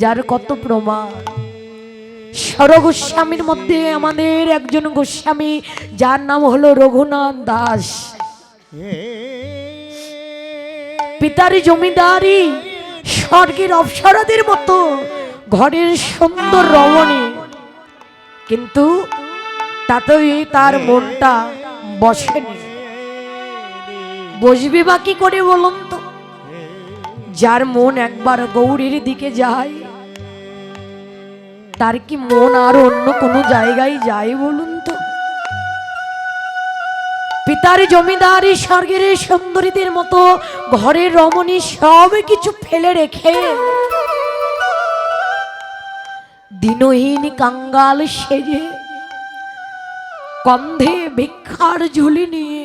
যার কত প্রমাণ। সর গোস্বামীর মধ্যে আমাদের একজন গোস্বামী, যার নাম হলো রঘুনাথ দাস। পিতার জমিদারি, স্বর্গের অপ্সরাদের মতো ঘরের সুন্দর রমণী, কিন্তু তাতেই তার মনটা বসেনি। বসবে বা কি করে বলুন তো? যার মন একবার গৌরীর দিকে যায়, তার কি মন আর অন্য কোনো জায়গায় যায় বলুন তো? পিতার জমিদারি, স্বর্গের সুন্দরীদের মতো ঘরের রমণী সব কিছু ফেলে রেখে দিনহীন কাঙ্গাল সেজে কন্ধে ভিক্ষার ঝুলি নিয়ে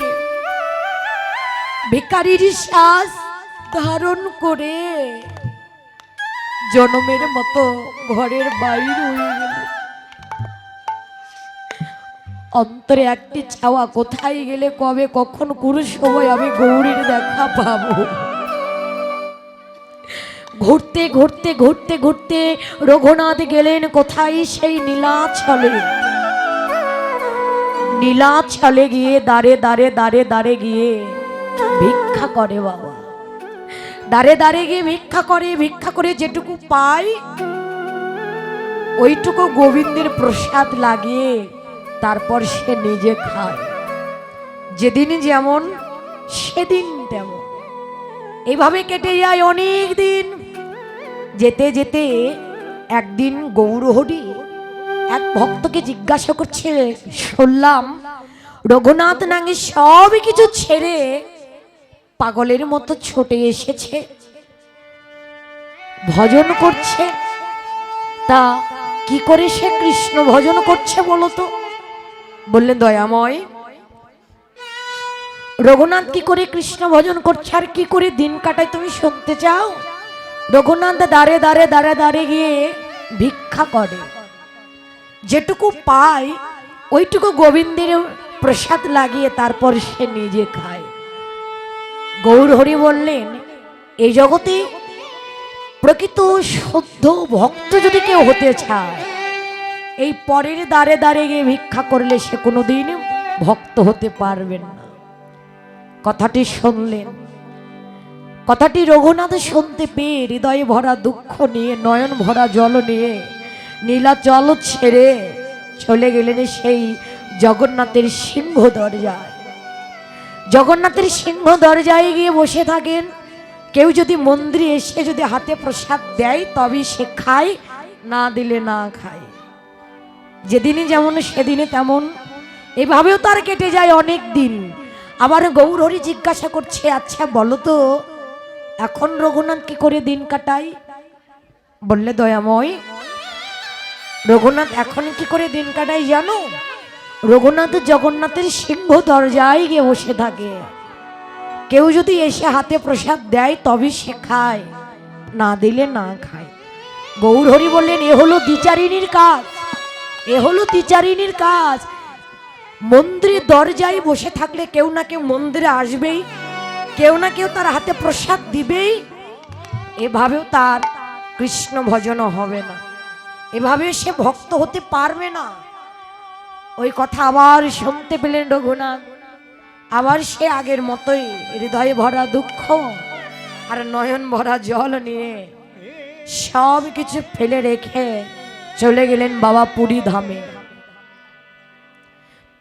ভিখারির শ্বাস ধারণ করে জনমের মতো ঘরের বাইরে হয়ে গেল। অন্তরে একটি চাওয়া, কোথায় গেলে কবে কখন কোন সময় আমি গৌরীর দেখা পাবো। ঘুরতে ঘুরতে ঘুরতে ঘুরতে রঘুনাথ গেলেন কোথায়? সেই নীলাচলে। নীলাচলে গিয়ে দাঁড়ে দাঁড়ে দাঁড়ে দাঁড়ে গিয়ে ভিক্ষা করে বাবা। দাঁড়ে দাঁড়ে গিয়ে ভিক্ষা করে, ভিক্ষা করে যেটুকু পায় ওইটুকু গোবিন্দের প্রসাদ লাগিয়ে তারপর সে নিজে খায়। যেদিন যেমন সেদিন তেমন। এইভাবে কেটে যায় অনেক দিন। যেতে যেতে একদিন গৌরহরি এক ভক্তকে জিজ্ঞাসা করছে, শুনলাম রঘুনাথ নাকি সব কিছু ছেড়ে পাগলের মতো ছুটে এসেছে, ভজন করছে। তা কি করে সে কৃষ্ণ ভজন করছে বলো তো? বললেন, দয়াময়, রঘুনাথ কি করে কৃষ্ণ ভজন করছে আর কি করে দিন কাটায় তুমি শুনতে চাও? রঘুনাথ দাঁড়ে দাঁড়ে দাঁড়ে দাঁড়ে গিয়ে ভিক্ষা করে, যেটুকু পায় ওইটুকু গোবিন্দের প্রসাদ লাগিয়ে তারপর সে নিজে খায়। গৌরহরি বললেন, এই জগতে প্রকৃত শুদ্ধ ভক্ত যদি কেউ হতে চায়, এই পরের দ্বারে দ্বারে গিয়ে ভিক্ষা করলে সে কোনোদিন ভক্ত হতে পারবেন না। কথাটি শুনলেন। কথাটি রঘুনাথ শুনতে পেয়ে হৃদয়ে ভরা দুঃখ নিয়ে, নয়ন ভরা জল নিয়ে নীলাচল ছেড়ে চলে গেলেন সেই জগন্নাথের সিংহ দরজায়। জগন্নাথের সিংহ দরজায় গিয়ে বসে থাকেন। কেউ যদি মন্দিরে এসে যদি হাতে প্রসাদ দেয় তবে সে খায়, না দিলে না খায়। যেদিনই যেমন সেদিনে তেমন। এভাবেও তার কেটে যায় অনেক দিন। আবার গৌরহরি জিজ্ঞাসা করছে, আচ্ছা বলো তো এখন রঘুনাথ কি করে দিন কাটায়? বললে, দয়াময়, রঘুনাথ এখন কি করে দিন কাটায় জানো? রঘুনাথ জগন্নাথের সিংহ দরজায় গিয়ে বসে থাকে। কেউ যদি এসে হাতে প্রসাদ দেয় তবে সে খায়, না দিলে না খায়। গৌরহরি বললেন, এ হলো দ্বিচারিণীর কাজ, এ হলো দ্বিচারিণীর কাজ। মন্দিরের দরজায় বসে থাকলে কেউ না কেউ মন্দিরে আসবেই, কেউ না কেউ তার হাতে প্রসাদ দিবেই। এভাবেও তার কৃষ্ণ ভজন হবে না, এভাবে সে ভক্ত হতে পারবে না। ওই কথা আবার শুনতে পেলেন রঘুনাথ। আবার সে আগের মতোই হৃদয়ে ভরা দুঃখ আর নয়ন ভরা জল নিয়ে সব কিছু ফেলে রেখে চলে গেলেন বাবা পুরী ধামে।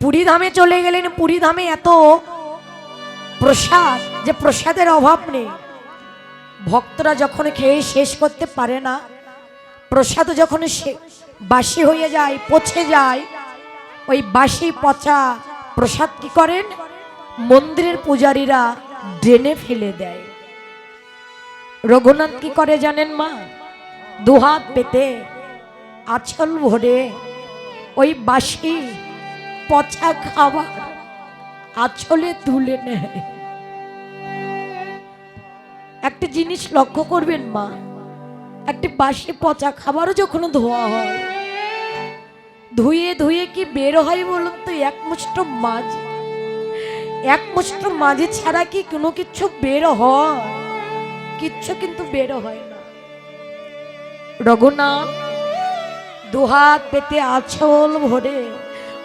পুরী ধামে চলে গেলেন। পুরী ধামে এত প্রসাদ যে প্রসাদের অভাব নেই। ভক্তরা যখন খেয়ে শেষ করতে পারে না, প্রসাদ যখন বাসি হয়ে যায়, পচে যায়, ওই বাসি পচা প্রসাদ কি করেন? মন্দিরের পূজারীরা ড্রেনে ফেলে দেয়। রঘুনাথ কি করে জানেন মা? দুহাত পেতে আঁচল ভরে ওই বাসি পচা খাবার আঁচলে তুলে নেয়। একটা জিনিস লক্ষ্য করবেন মা, একটি বাসি পচা খাবারও যখন ধোয়া হয়, ধুয়ে ধুয়ে কি বের হয় বলুন তো? এক মুষ্ঠ মাছ, এক মুষ্ঠ মাঝে ছাড়া কি কোনো কিছু বের হয়? কিচ্ছু কিন্তু বের হয় না। রঘুনাথ দুহাত পেতে আঁচল ভরে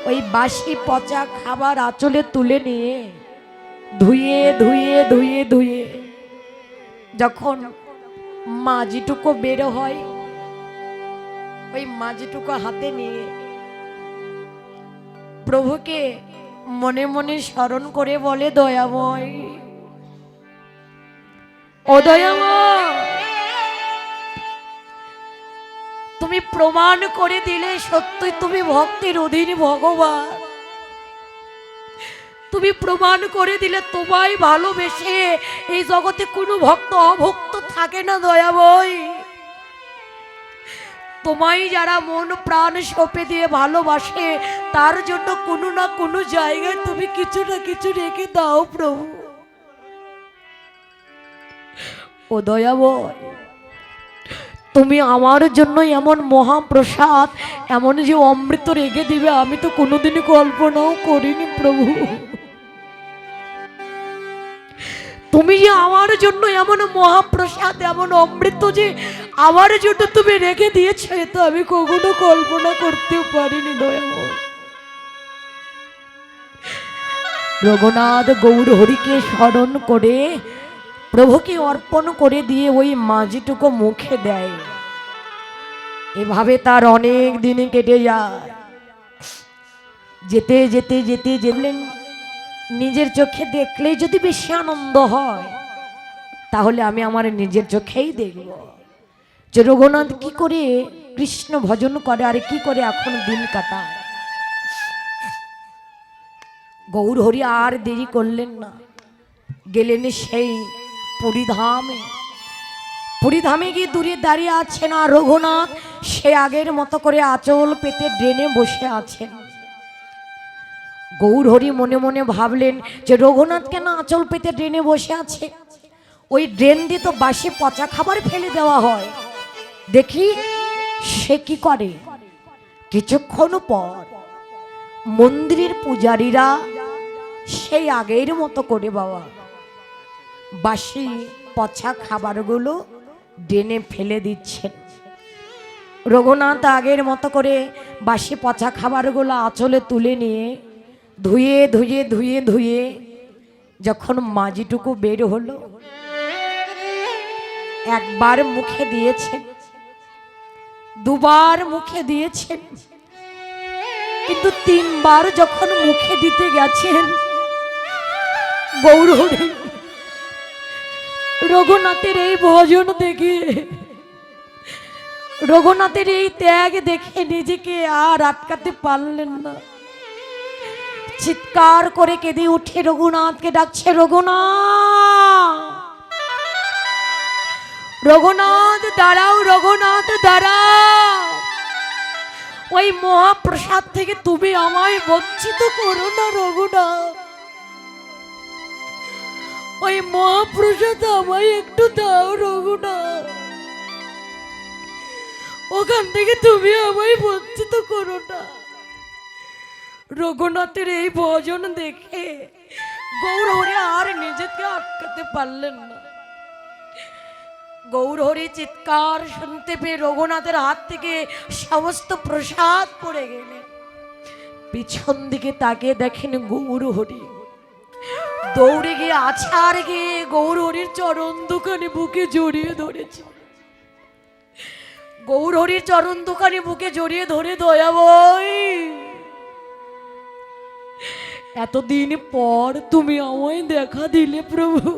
ওই বাসি পচা খাবার আঁচলে তুলে নিয়ে ধুয়ে ধুয়ে ধুয়ে ধুয়ে যখন মাঝিটুকু বের হয়, ওই মাঝিটুকু হাতে নিয়ে প্রভুকে মনে মনে স্মরণ করে বলে, দয়াময়, ও দয়াময়, তুমি প্রমাণ করে দিলে সত্যই তুমি ভক্তের অধীন ভগবান। তুমি প্রমাণ করে দিলে তোমায় ভালোবেসে এই জগতে কোনো ভক্ত অভক্ত থাকে না দয়াময়। তোমায় যারা মন প্রাণ সঁপে দিয়ে ভালোবাসে তার জন্য কোনো না কোনো জায়গায় তুমি কিছু না কিছু রেখে দাও প্রভু। ও দয়াময়, তুমি আমার জন্য এমন মহাপ্রসাদ, এমন যে অমৃত রেখে দিবে আমি তো কোনোদিনই কল্পনাও করিনি প্রভু। তুমি যে আমার জন্য এমন মহাপ্রসাদ, এমন অমৃত যে আমার জন্য তুমি রেখে দিয়েছো, এ তো আমি কখনো কল্পনা করতেও পারিনি দয়াময়। রঘুনাথ গৌর হরিকে স্মরণ করে প্রভুকে অর্পণ করে দিয়ে ওই মাঝিটুকু মুখে দেয়। এভাবে তার অনেক দিন কেটে যায়। যেতে যেতে যেতে যেলেন, নিজের চোখে দেখলেই যদি বেশি আনন্দ হয় তাহলে আমি আমার নিজের চোখেই দেখব যে রঘুনাথ কি করে কৃষ্ণ ভজন করে আর কি করে এখন দিন কাটায়। গৌর হরি আর দেরি করলেন না, গেলেন সেই পুরীধামে। পুরীধামে গিয়ে দূরে দাঁড়িয়ে আছেন আর রঘুনাথ সে আগের মতো করে আঁচল পেতে ড্রেনে বসে আছেন। গৌর হরি মনে মনে ভাবলেন যে রঘুনাথ কেন আঁচল পেতে ড্রেনে বসে আছে? ওই ড্রেন দিয়ে তো বাসি পচা খাবার ফেলে দেওয়া হয়, দেখি সে কি করে। কিছুক্ষণ পর মন্দিরের পূজারীরা সেই আগের মতো করে বাবা বাসি পচা খাবারগুলো ড্রেনে ফেলে দিচ্ছেন। রঘুনাথ আগের মতো করে বাসি পচা খাবারগুলো আঁচলে তুলে নিয়ে ধুয়ে ধুয়ে ধুয়ে ধুয়ে যখন মাঝিটুকু বের হলো, একবার মুখে দিয়েছেন, দুবার মুখে দিয়েছেন, কিন্তু তিনবার যখন মুখে দিতে গেছেন গৌর হরি রঘুনাথের এই ভজন দেখে, রঘুনাথের এই ত্যাগ দেখে নিজেকে আর আটকাতে পারলেন না। চিৎকার করে কেঁদে উঠে রঘুনাথকে ডাকছে, রঘুনাথ, রঘুনাথ দাঁড়াও, রঘুনাথ দাঁড়াও, ওই মহাপ্রসাদ থেকে তুমি আমায় বঞ্চিত করো না রঘুনাথ, ওই মহাপ্রসাদ আমায় একটু দাও রঘুনাথ, ওখান থেকে তুমি আমায় বঞ্চিত করো না। রঘুনাথের এই ভজন দেখে গৌর হরি আর নিজেকে আটকাতে পারলেন না। গৌর হরি চিৎকার শুনতে পেয়ে রঘুনাথের হাত থেকে সমস্ত প্রসাদ পড়ে গেলেন। পিছন দিকে তাকিয়ে দেখেন গৌর হরি দৌড়ে গিয়ে আছাড় গিয়ে গৌর হরির চরণ দুখানি বুকে জড়িয়ে ধরেছে। গৌর হরির চরণ দুখানি বুকে জড়িয়ে ধরে, দয়াময়, এতদিন পর তুমি আমায় দেখা দিলে প্রভু,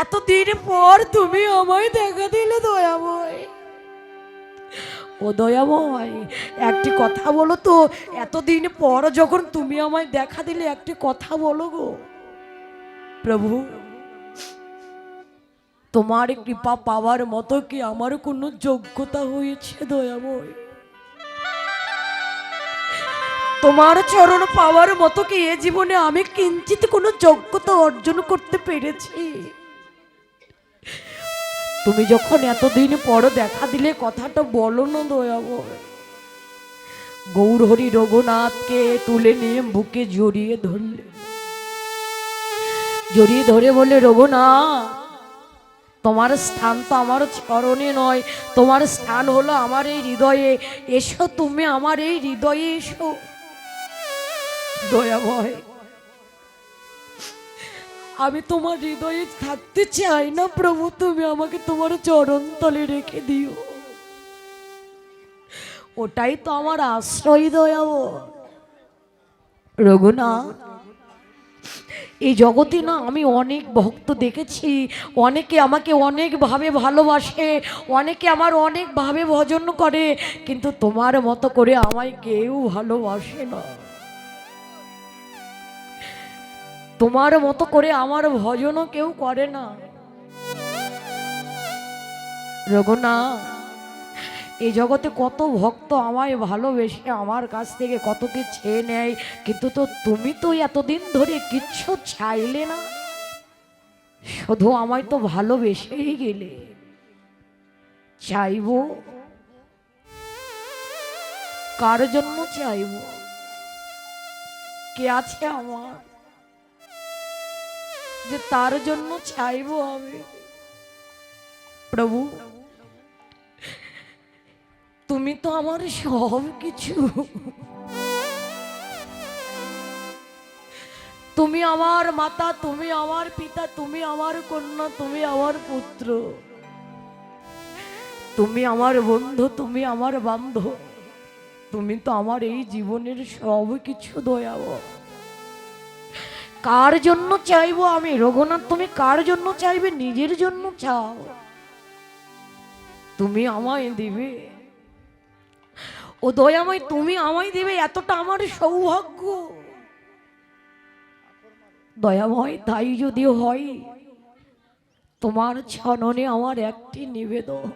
এতদিন পর তুমি আমায় দেখা দিলে দয়াময়। ও দয়াময়, একটি কথা বলো তো, এতদিন পর যখন তুমি আমায় দেখা দিলে একটি কথা বলো গো প্রভু। তোমার কৃপা পাওয়ার মতো কি আমার কোনো যোগ্যতা হয়েছে দয়াময়? তোমার চরণ পাওয়ার মতো কি এ জীবনে আমি কিঞ্চিত কোনো যোগ্যতা অর্জন করতে পেরেছি? তুমি যখন এতদিন পর দেখা দিলে কথাটা বলো না দয়াময়। গৌর হরি রঘুনাথকে তুলে নিয়ে বুকে জড়িয়ে ধরলেন। জড়িয়ে ধরে বলে, রঘুনাথ, তোমার স্থান তো আমার চরণে নয়, তোমার স্থান হলো আমার এই হৃদয়ে। এসো, তুমি আমার এই হৃদয়ে এসো। দয়াময়, আমি তোমার হৃদয়ে থাকতে চাই না প্রভু, তুমি আমাকে তোমার চরণ তলে রেখে দিও। ওটাই তো আমার আশ্রয়। দয়াময় রঘুনাথ, এই জগতে না আমি অনেক ভক্ত দেখেছি, অনেকে আমাকে অনেকভাবে ভালোবাসে, অনেকে আমার অনেকভাবে ভজন করে, কিন্তু তোমার মতো করে আমায় কেউ ভালোবাসে না। তোমার মতো করে আমার ভজনও কেউ করে না। রঘুনাথ, এই জগতে কত ভক্ত আমায় ভালোবেসে আমার কাছ থেকে কত কি ছেয়ে নেয়, কিন্তু তো তুমি তো এতদিন ধরে কিচ্ছু চাইলে না, শুধু আমায় তো ভালোবেসেই গেলে। চাইবো কার জন্য? চাইবো কে আছে আমার যে তার জন্য চাইবো আমি? প্রভু, তুমি তো আমার সব কিছু। তুমি আমার মাতা, তুমি আমার পিতা, তুমি আমার কন্যা, তুমি আমার পুত্র, তুমি আমার বন্ধু, তুমি আমার বান্ধব, তুমি তো আমার এই জীবনের সব কিছু। দয়াময়, কার জন্য চাইবো আমি? রঘুনাথ, তুমি কার জন্য চাইবে? নিজের জন্য চাও, তুমি আমায় দিবে। ও দয়াময়, তুমি আমায় দিবে, এতটা আমার সৌভাগ্য। দয়াময়, তাই যদি হয়, তোমার চরণে আমার একটি নিবেদন।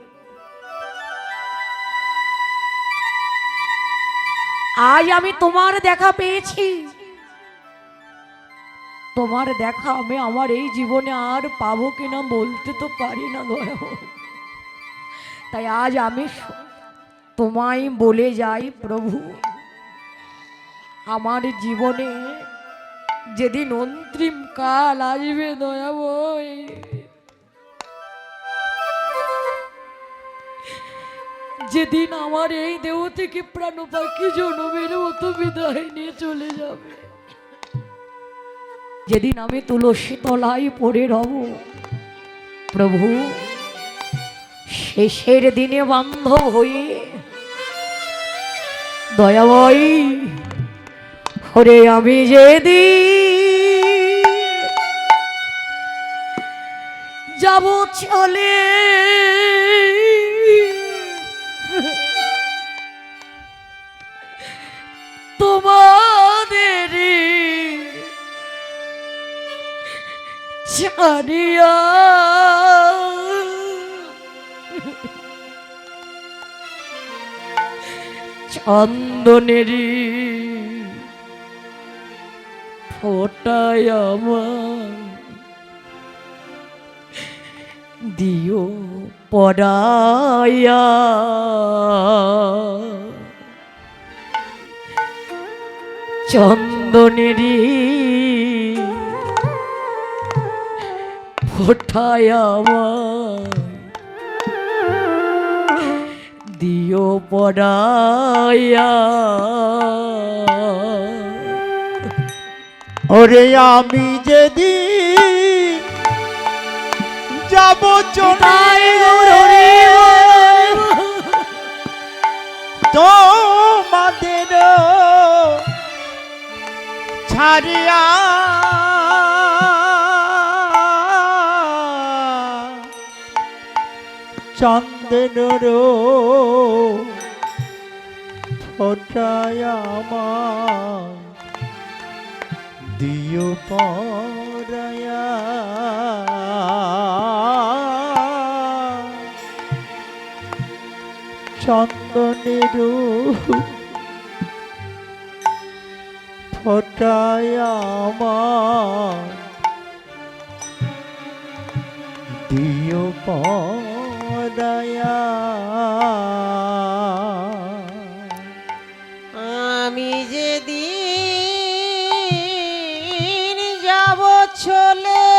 আজ আমি তোমার দেখা পেয়েছি, তোমার দেখা আমি আমার এই জীবনে আর পাবো কিনা বলতে তো পারি না দয়াময়। তাই আজ আমি তোমায় বলে যাই, প্রভু, আমার জীবনে যেদিন অন্তিম কাল আসবে দয়াময়, যেদিন আমার এই দেহ থেকে প্রাণ পাখি জনমের মতো বিদায় নিয়ে চলে যাবে, যেদিন আমি তুলসী তলায় পড়ে রব, প্রভু, শেষের দিনে বান্ধব হয়ে দয়াময় হরে আমি যেদিন যাব চলে, তোমাদের ছাড়িয়া চন্দনেরি ফোটায় আমার দিও পড়াইয়া, চন্দনেরি ফোটায় আমার দিও পড়াইয়া। ওরে আমি যেদিন যাব চলে তোমাদের ছাড়িয়া, চন্দনের ফোটায় আমার দিও পরায়া, চন্দনের ফোটায় আমার দিও পরায়া। আমি যেদিন যাব চলে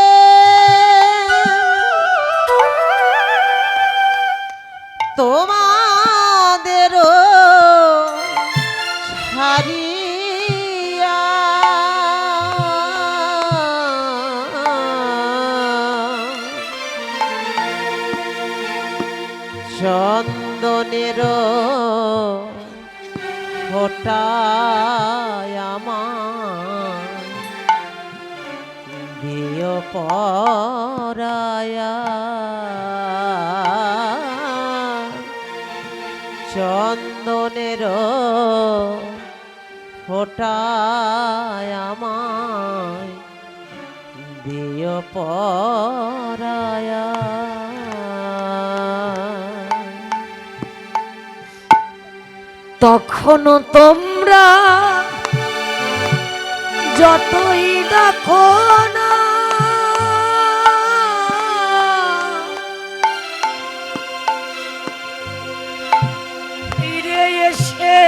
চন্দনের ফোঁটায় আমার দিও পরায়া চন্দনের ফোঁটায় আমায় দিও পরায়া তখনও তোমরা যতই দেখো না ফিরে এসে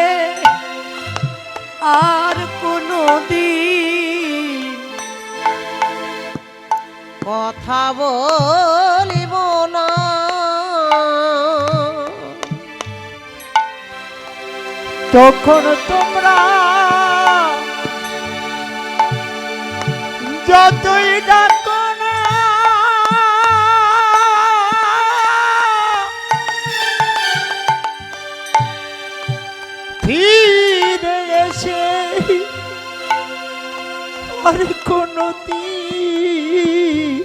আর কোনো দিন কথা বলিব না তখন তোমরা যতই ডাকো না ফিরে এসে আর কোনো দিন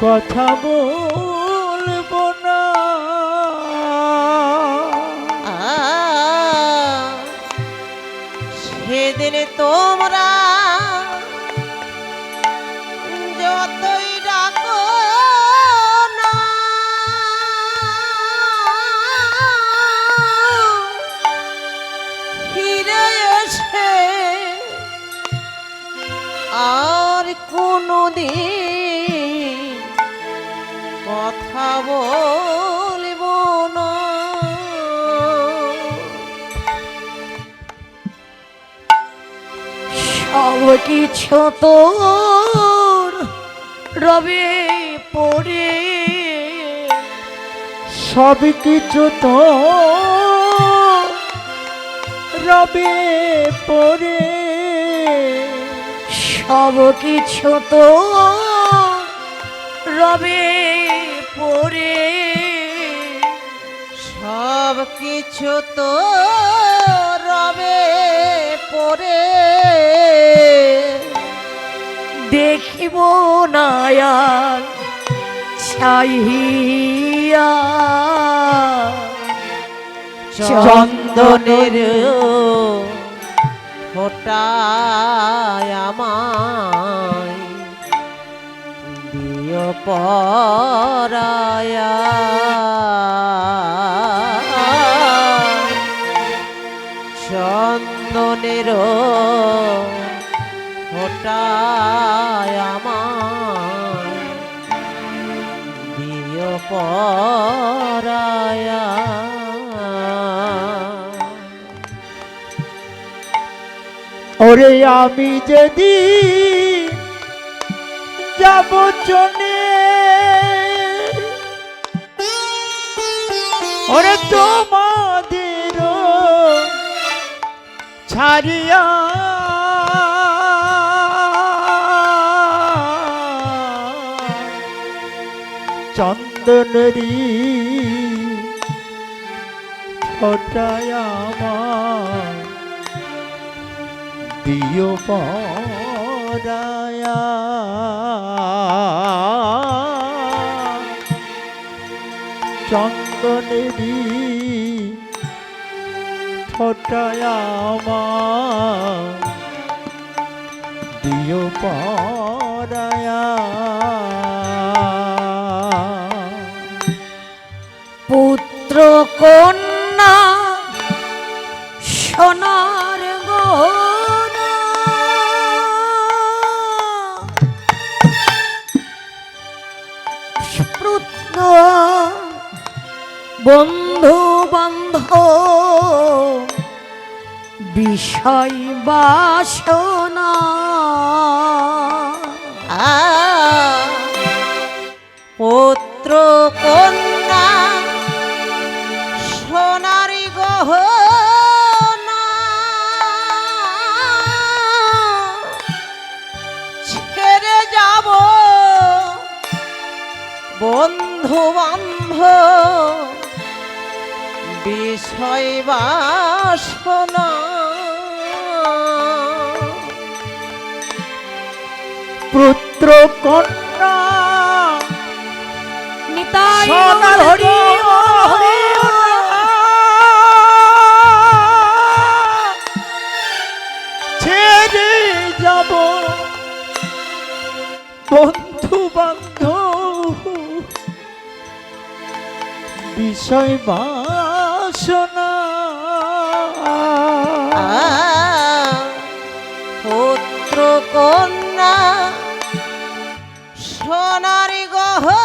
কথা বলবো না। সেদিন তোমরা যতই ডাকো না ফিরে এসে আর কোনো দিন কথা বলিব না। সব কিছু তোর রবে পড়ে সব কিছু তো রবে পড়ে সব কিছু তো রবে পড়ে সব কিছু তো রবে পড়ে দেখিব না আর ছাইয়া চন্দনের ফোঁটায় আমায় দিও পরায়া চন্দনের ফোঁটায় আমায় দিও পরায়া ওরে আমি যেদিন যাব চলে ওরে তোমাদের ছাড়িয়া চন্দনেরি ফোঁটায় আমার দিও পরায়া চন্দনেরি ফোঁটায় আমার দিও পরায়া পুত্র কন্যা সোনার গহনা পুত্র বন্ধু বান্ধব বিষয় বাসনা পুত্র কন্যা সোনারি গহনা ছেড়ে যাব বন্ধু বান্ধব বিষয় বাসনা পুত্র কন্যা নিতাই সোনার হরি ও হরি ও। ছেড়ে যাব বন্ধু বান্ধব বিষয় বাসনা পুত্র কন্যা সোনার গহনা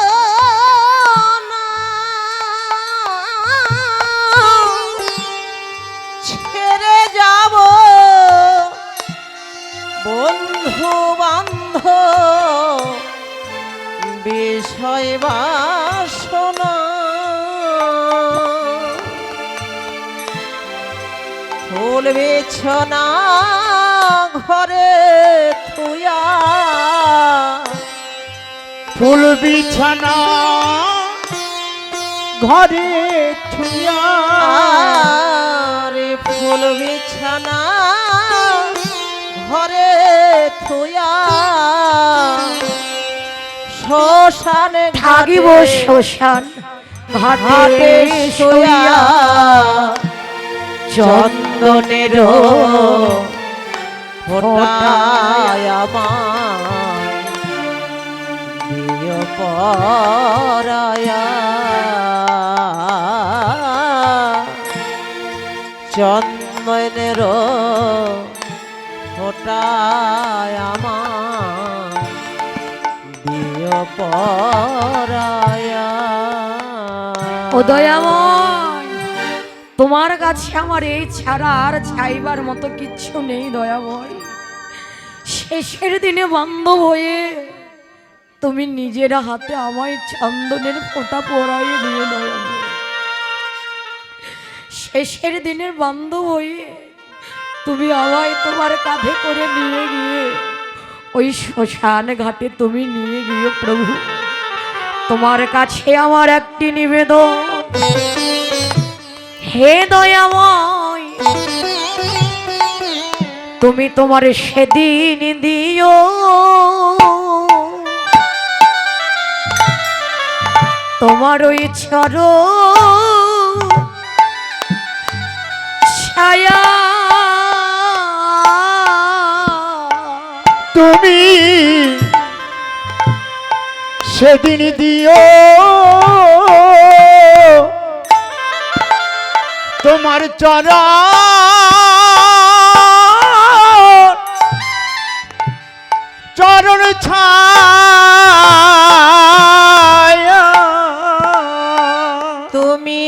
ছেড়ে যাব বন্ধু বান্ধব বিষয় বাসনা ফুল বিছনা ঘরে থুয়া ফুল বিছানা ঘরে থুয়া রে ফুল বিছানা ঘরে থুয়া শ্মশানে থাকিব শ্মশান ঘাটে ঘাটে শুয়া শুয়া চন্দনের ফোটায় আমার দিয় পরায়া চন্দনের ফোটায় আমার দিয় পরায়া ও দয়াময়, তোমার কাছে আমার এই ছাড়া আর চাইবার মতো কিচ্ছু নেই দয়াময়। শেষের দিনে বান্ধব হয়ে তুমি নিজের হাতে আমায় চন্দনের ফোঁটা পরাইয়ে দিয়ে দয়াময়। শেষের দিনের বান্ধব হয়ে তুমি আমায় তোমার কাঁধে করে নিয়ে গিয়ে ওই শ্মশান ঘাটে তুমি নিয়ে গিয়ে প্রভু, তোমার কাছে আমার একটি নিবেদন, হে দয়াময়, তুমি তোমার সেদিন দিও তোমার ওই চরণ ছায়া। তুমি সেদিন দিও তোমার চরণ ছায়া। তুমি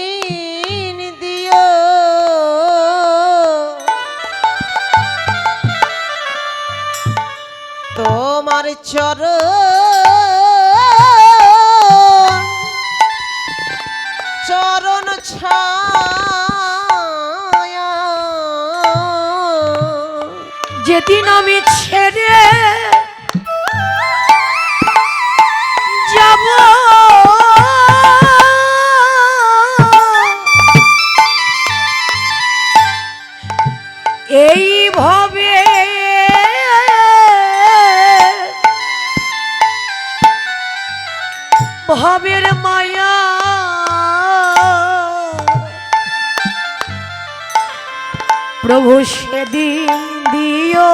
সেদিন দিও তোমার চরণ ছায়া। যেদিন আমি ছেড়ে যাব এইভাবে ভবের মায়া, প্রভু সেদিন দিও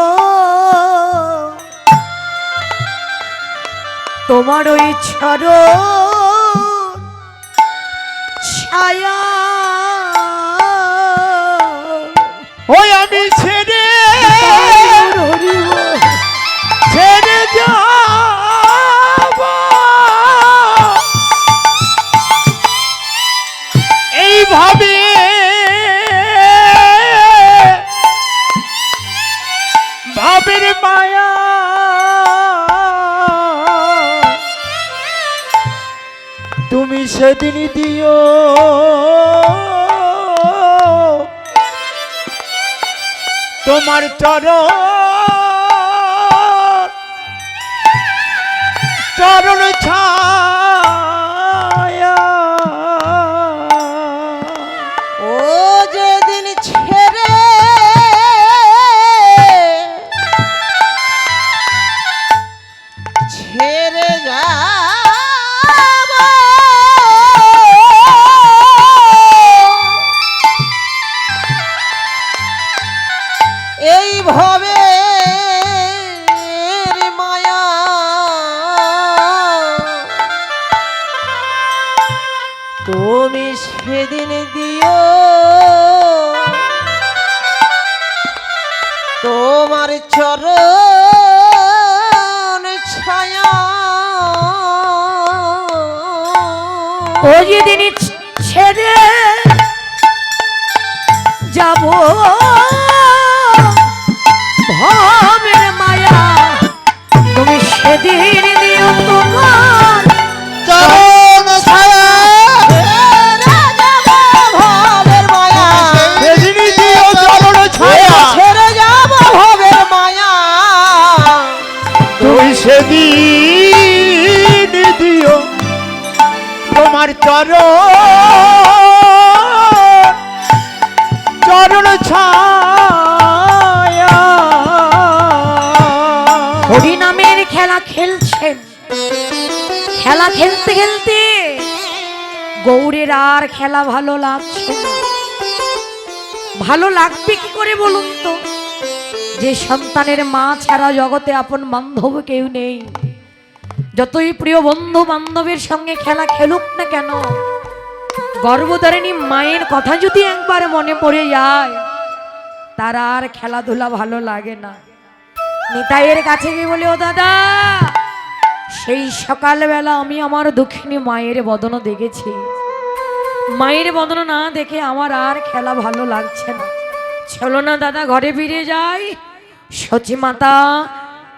তোমার ওই চরণ ছায়া। ওই আমি ছেড়ে হরি বল। ছেড়ে যাব এইভাবে ভাবের মায়া। তুমি সেদিন দিও তোমার চরণ চরণ ছায়া ও যেদিন ছেড়ে ছেড়ে যাব এই ভবে মায়া তুমি সেদিন দিও তোমার চরণ ছায়া ও যেদিন ছেড়ে যাব ভবের মায়া তুমি সেদিন দিও তোমার চরণ ছায়া ভবের মায়া সেদিনই দিও চরণ ছায়া ছেড়ে যাব ভবের মায়া তুই সেদিন দিও তোমার চরণ ছায়া হরি নামের খেলা খেলছেন খেলা খেলতে খেলতে গৌরের আর খেলা ভালো লাগছে না। ভালো লাগবে কি করে বলুন তো, যে সন্তানের মা ছাড়া জগতে আপন বান্ধব কেউ নেই। যতই প্রিয় বন্ধু বান্ধবের সঙ্গে খেলা খেলুক না কেন, গর্ভধারিণী মায়ের কথা যদি একবার মনে পড়ে যায়, তার আর খেলাধুলা ভালো লাগে না। নিতাইয়ের কাছে গিয়ে বলে, ও দাদা, সেই সকালবেলা আমি আমার দুঃখিনী মায়ের বদন দেখেছি, মায়ের বদন না দেখে আমার আর খেলা ভালো লাগছে না। চলো না দাদা ঘরে ফিরে যাই। সচি মাতা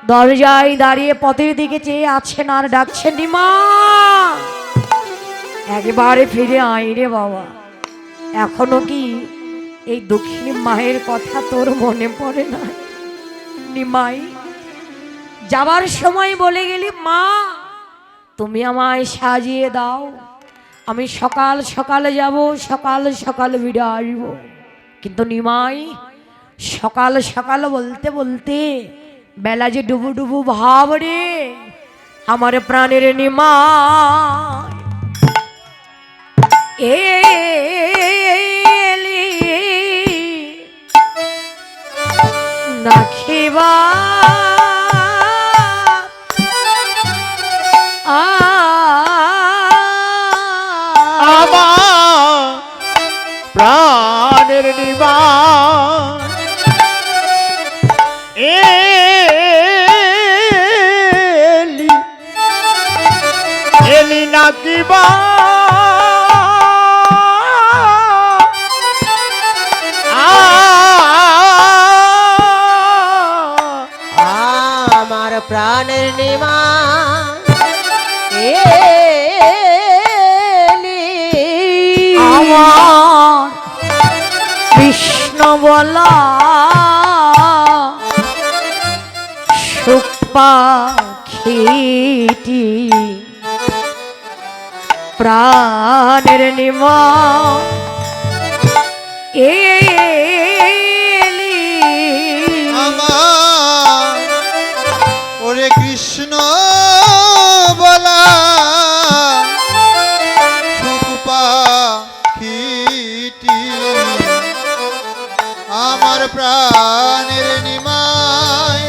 দরজায় দাঁড়িয়ে পথের দিকে চেয়ে আছেন আর ডাকছেন, নিমা একবারে ফিরে আয় রে বাবা। এখনো কি এই দক্ষিণী মায়ের কথা তোর মনে পড়ে না? নিমাই, যাবার সময় বলে গেলি, মা তুমি আমায় সাজিয়ে দাও, আমি সকাল সকালে যাব, সকাল সকাল ফিরে আসবো। কিন্তু নিমাই, সকাল সকাল বলতে বলতে বেলা যে ডুবু ডুবু ভাব রে আমার প্রাণের নিমাই। এলি না খেবা আমার প্রাণের নিবাস এলি না কিবা আমার প্রাণের নিমা আমার কৃষ্ণ বলা সুখ পাখিটি প্রাণের নিমা এলি আমার ওরে কৃষ্ণ বলা সুখ পাখিটি আমার প্রাণের নিমায়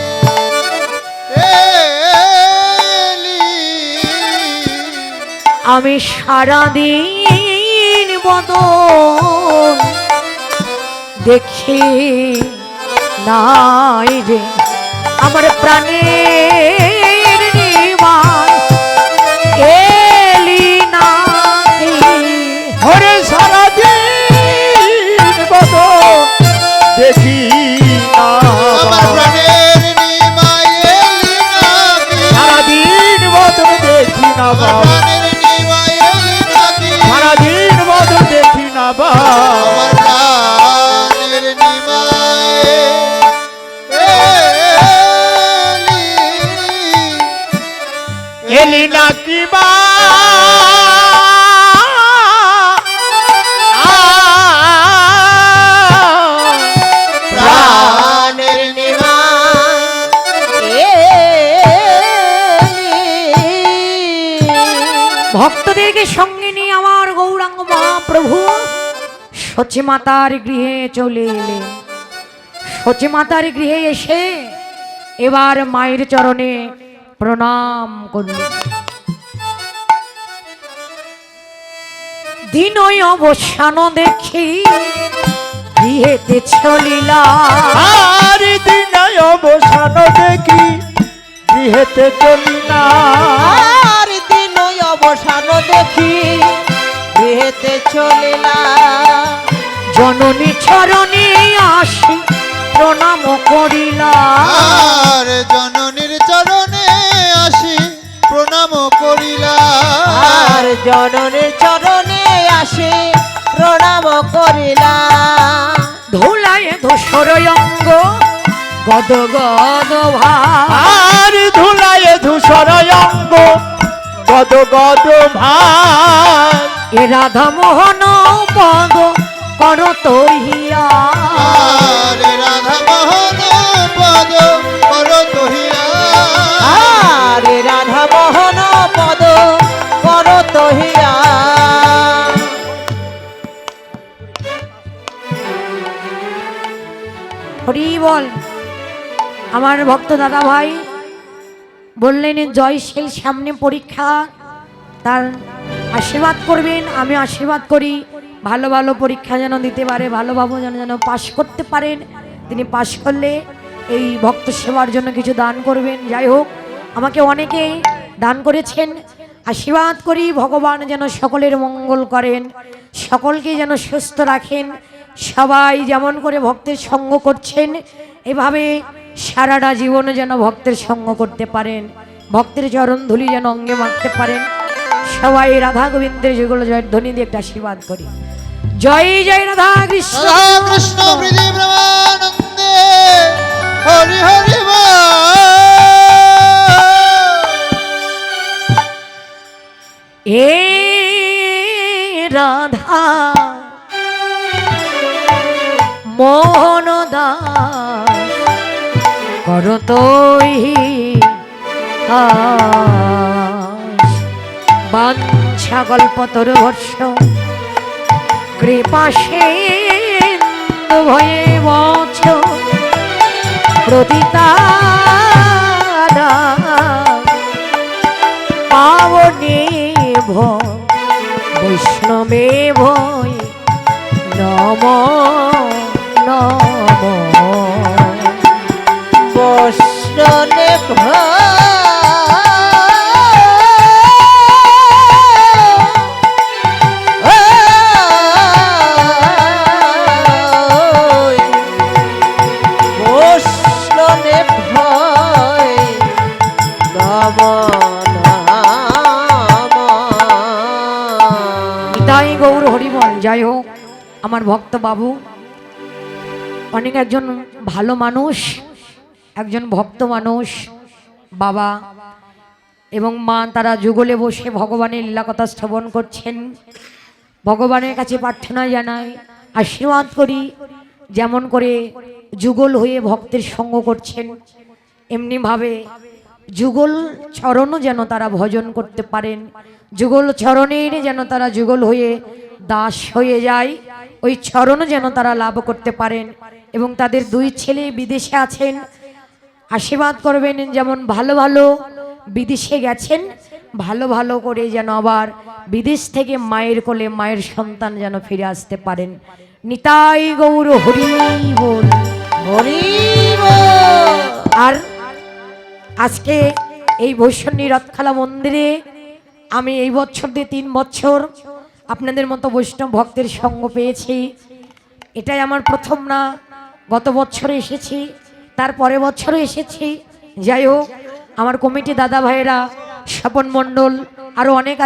এলি। আমি সারাদিন বদন দেখি নাই রে আমার প্রাণের নিবাস এলি নাকি। হরে সারাদিন কত দেখি না আমার প্রাণের নিমায় এলি নাকি, সারাদিন বদন দেখি না আমার বাবা, প্রাণের নিমায় এলি নাকি, সারাদিন বদন দেখি না বাবা। আমার প্রাণের নিমায় এলি। এলি নাকি মা প্রাণের নিমাই ভক্তদেরকে সঙ্গে নিয়ে আমার গৌরাঙ্গ মহাপ্রভু সচী মাতার গৃহে চলে এলেন। সচী মাতার গৃহে এসে এবার মায়ের চরণে প্রণাম করলেন। দিনই অবসান দেখি গৃহেতে চলিলা, আর দিন অবসান দেখি গৃহেতে চলি না। আর দিন অবসান দেখি গৃহেতে চলিলা, জননী চরণে আসি প্রণাম করিলা। আর জননীর চরণে আসি প্রণাম করিলা। আর জননীর চরণে আসি প্রণাম করিলা। ধুলায় ধূসর অঙ্গ গদ গদ ভাব, আর ধুলায় ধূসর অঙ্গ গদ গদ ভাব। এ রাধা মোহন পদ করত হিয়া। আর রাধা মোহন পদ করত হিয়া। আর রাধা মোহন পদ করত হিয়া। হরি বল। আমার ভক্ত দাদা ভাই বললেন জয়শীল সামনে পরীক্ষা, তার আশীর্বাদ করবেন। আমি আশীর্বাদ করি ভালো ভালো পরীক্ষা যেন দিতে পারে, ভালোভাবে যেন পাশ করতে পারেন। তিনি পাশ করলে এই ভক্ত সেবার জন্য কিছু দান করবেন। যাই হোক, আমাকে অনেকেই দান করেছেন। আশীর্বাদ করি ভগবান যেন সকলের মঙ্গল করেন, সকলকে যেন সুস্থ রাখেন। সবাই যেমন করে ভক্তের সঙ্গ করছেন এভাবে সারাটা জীবন যেন ভক্তের সঙ্গ করতে পারেন, ভক্তের চরণ ধুলি যেন অঙ্গে মাখতে পারেন। সবাই রাধা গোবিন্দের যেগুলো জয়ের ধ্বনি দিয়ে একটা আশীর্বাদ করি। জয় জয় রাধা কৃষ্ণ। রাধা কৃষ্ণ প্রীতি প্রেমানন্দে হরি হরি বল। এ রাধা মোহন দাস করতই বাঞ্ছা কল্পতরু বর্ষ কৃপাসেন্দু ভয়ে বছ প্রতিতারা পাবনে বৈষ্ণবে ভয় নম নম। বৈষ্ণবে বৈষ্ণবে ভয় নম তাই গৌর হরিবল। যাই হোক, আমার ভক্ত বাবু অনেক একজন ভালো মানুষ, একজন ভক্ত মানুষ, বাবা এবং মা তারা যুগলে বসে ভগবানের লীলা কথা শ্রবণ করছেন। ভগবানের কাছে প্রার্থনা জানাই, আশীর্বাদ করি যেমন করে যুগল হয়ে ভক্তের সঙ্গ করছেন এমনিভাবে যুগল চরণও যেন তারা ভজন করতে পারেন, যুগল চরণের যেন তারা যুগল হয়ে দাস হয়ে যায়, ওই চরণও যেন তারা লাভ করতে পারেন। এবং তাদের দুই ছেলে বিদেশে আছেন, আশীর্বাদ করবেন যেমন ভালো ভালো বিদেশে গেছেন, ভালো ভালো করে যেন আবার বিদেশ থেকে মায়ের কোলে মায়ের সন্তান যেন ফিরে আসতে পারেন। নিতাই গৌর হরি বল। হরি বল। আর আজকে এই বৈষ্ণী রথখেলা মন্দিরে আমি এই বছর দিয়ে 3 বছর আপনাদের মতো বৈষ্ণব ভক্তের সঙ্গ পেয়েছি। এটাই আমার প্রথম না, গত বছরে এসেছি, তার পরের বছরও এসেছি। যাই হোক, আমার কমিটি দাদা ভাইয়েরা, স্বপন মণ্ডল, আরও অনেক